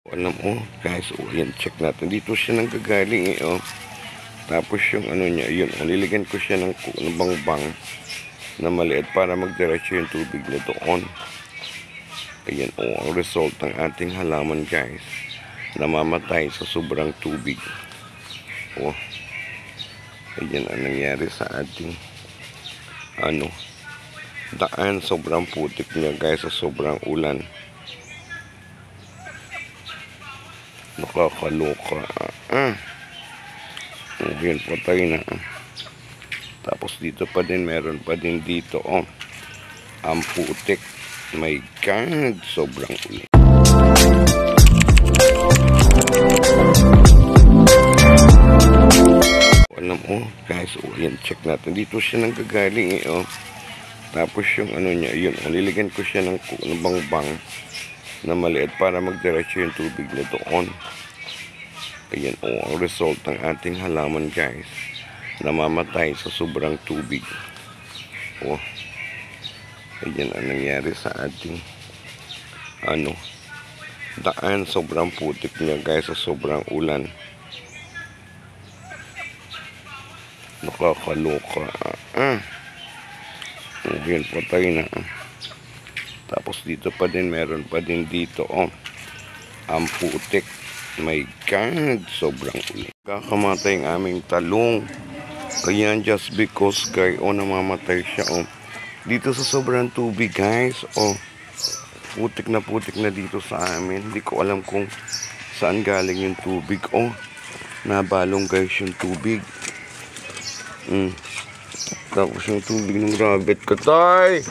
Alam mo guys, yan, check natin. Dito siya nanggagaling Tapos yung ano niya, yun, nilagyan ko siya ng bangbang na maliit para magdiretso yung tubig na doon. Ayan ang result ng ating halaman guys. Namamatay sa sobrang tubig. Ayan ang nangyari sa ating daan. Sobrang putik niya guys sa sobrang ulan. Nakakaloka. Yun, patay na. Tapos dito pa din, meron pa din dito. Ang putik. My God, sobrang ulan. Alam mo guys, yan, check natin. Dito siya nanggagaling Tapos yung ano niya, yun, nilagyan ko siya ng bangbang na maliit para magdiretso yung tubig na doon. Ayan ang result ng ating halaman guys. Namamatay sa sobrang tubig. Ayan ang nangyari sa ating daan. Sobrang putik niya guys sa sobrang ulan. Nakakaloka. Yun, patay na. Tapos dito pa din, meron pa din dito ang putik. My God, sobrang ulit. Kakamatay ang aming talong. Ayan, just because guys, namamatay siya dito sa sobrang tubig guys. Putik na dito sa amin. Hindi ko alam kung saan galing yung tubig. Nabalong guys yung tubig. Tapos yung tubig ng rabbit katay.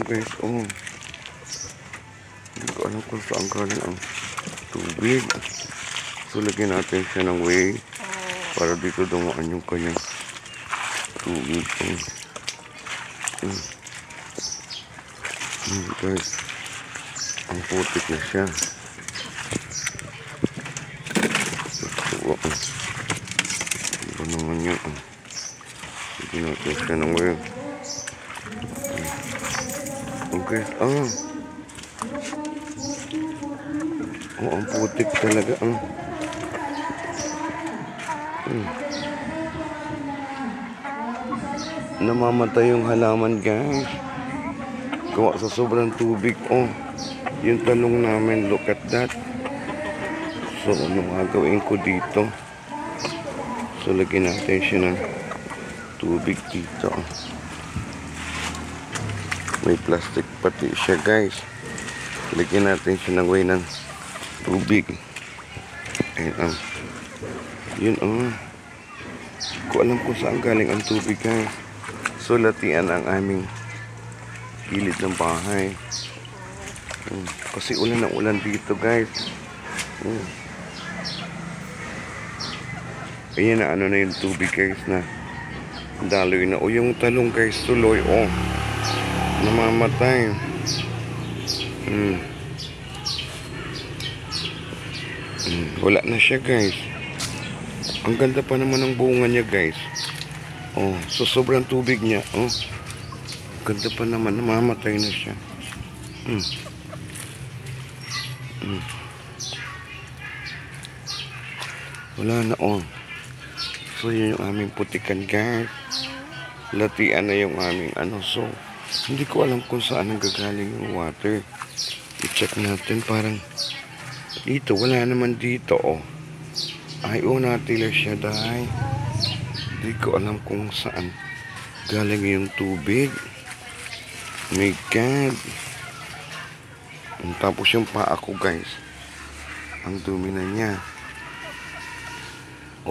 Guys, hindi ko alam kung saan galing ang tubig. So, lagyan natin siya ng way para dito dumaan yung kanyang tubig. Guys, ang putik na siya. Ito naman yun. Lagyan natin siya ng way. Guys, ang putik talaga. Namamatay yung halaman guys. Gawa sa sobrang tubig. Yung talong namin, look at that. So ano gagawin ko dito? So lagyan natin siya ng tubig dito. May plastic pati siya guys. Lagyan natin siya ng way ng tubig. Ayun yun ko alam kung saan galing ang tubig guys. So latian ang aming gilid ng bahay. Kasi ulan ng ulan dito guys. Ayan na na yung tubig guys na daloy na. Yung talong guys tuloy namamatay. Wala na siya guys. Ang ganda pa naman ng bunga niya guys. So sobrang tubig niya. Ganda pa naman, namamatay na siya. Wala na So yun yung aming putikan guys. Latian na yung aming so hindi ko alam kung saan nanggagaling yung water. I-check natin, parang dito, wala naman dito ay natila siya dahil hindi ko alam kung saan galing yung tubig. My God. Tapos yung paa ko guys, ang dumi na niya.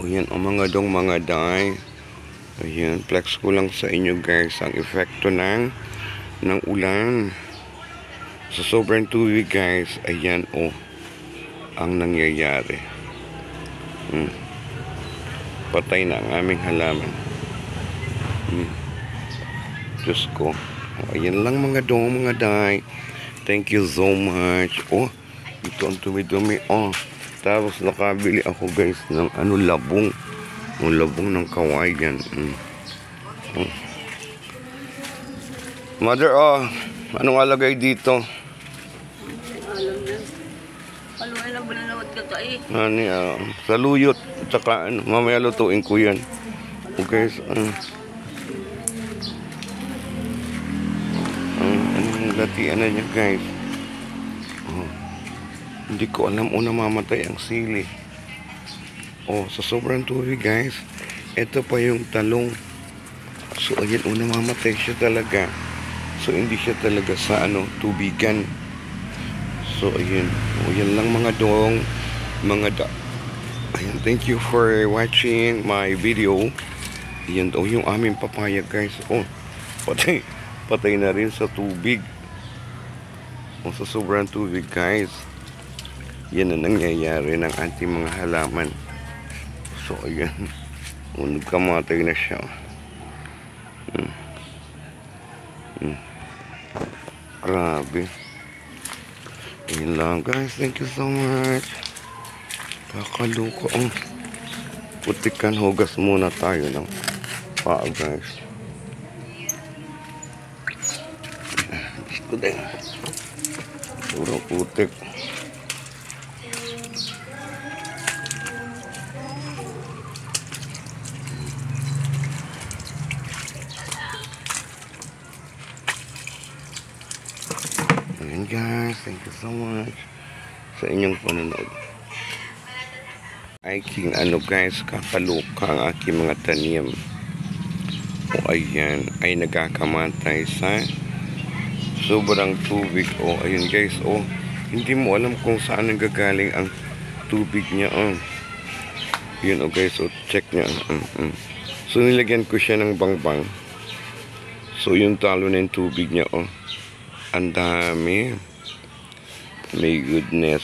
Yan mga day. Ayan, flex ko lang sa inyo guys ang epekto ng ulan. Sa sobrang tubig guys, ayan ang nangyayari. Patay na ang aming halaman. Diyos ko. Ayan lang mga day. Thank you so much. Ito ang dumi-dumi. Tapos nakabili ako guys ng labong. Labong ng kawayan. Mother, anong alagay dito? Kaluhay lang bulalawad ka to eh. Saluyot. Tsaka mamaya lutuin ko yan. Okay. Anong latian na niya guys. Hindi ko alam namamatay ang sili. Sa sobrang tubig guys. Ito pa yung talong. So ayan, namamatay siya talaga. So hindi siya talaga sa tubigan. So ayan. Yan lang mga dong. Ayan, thank you for watching my video. Ayan yung aming papaya guys. Patay na rin sa tubig. Sa sobrang tubig guys. Yan ang nangyayari ng ating mga halaman. So ayan, nagkamatay na siya. Grabe. Ayan lang guys, thank you so much. Kakaluko. Putikan, hugas muna tayo ng paa guys. Gusto din. Puro putik. Ayan guys, thank you so much sa inyong panonood. Aking guys, kakaluka ang aking mga tanim. Ayan, ay nagkakamatay sa sobrang tubig. Ayun guys, hindi mo alam kung saan nanggagaling ang tubig niya. Yun guys, check niya. So nilagyan ko siya ng bangbang. So yung talo na yung tubig niya. Ang dami. My goodness.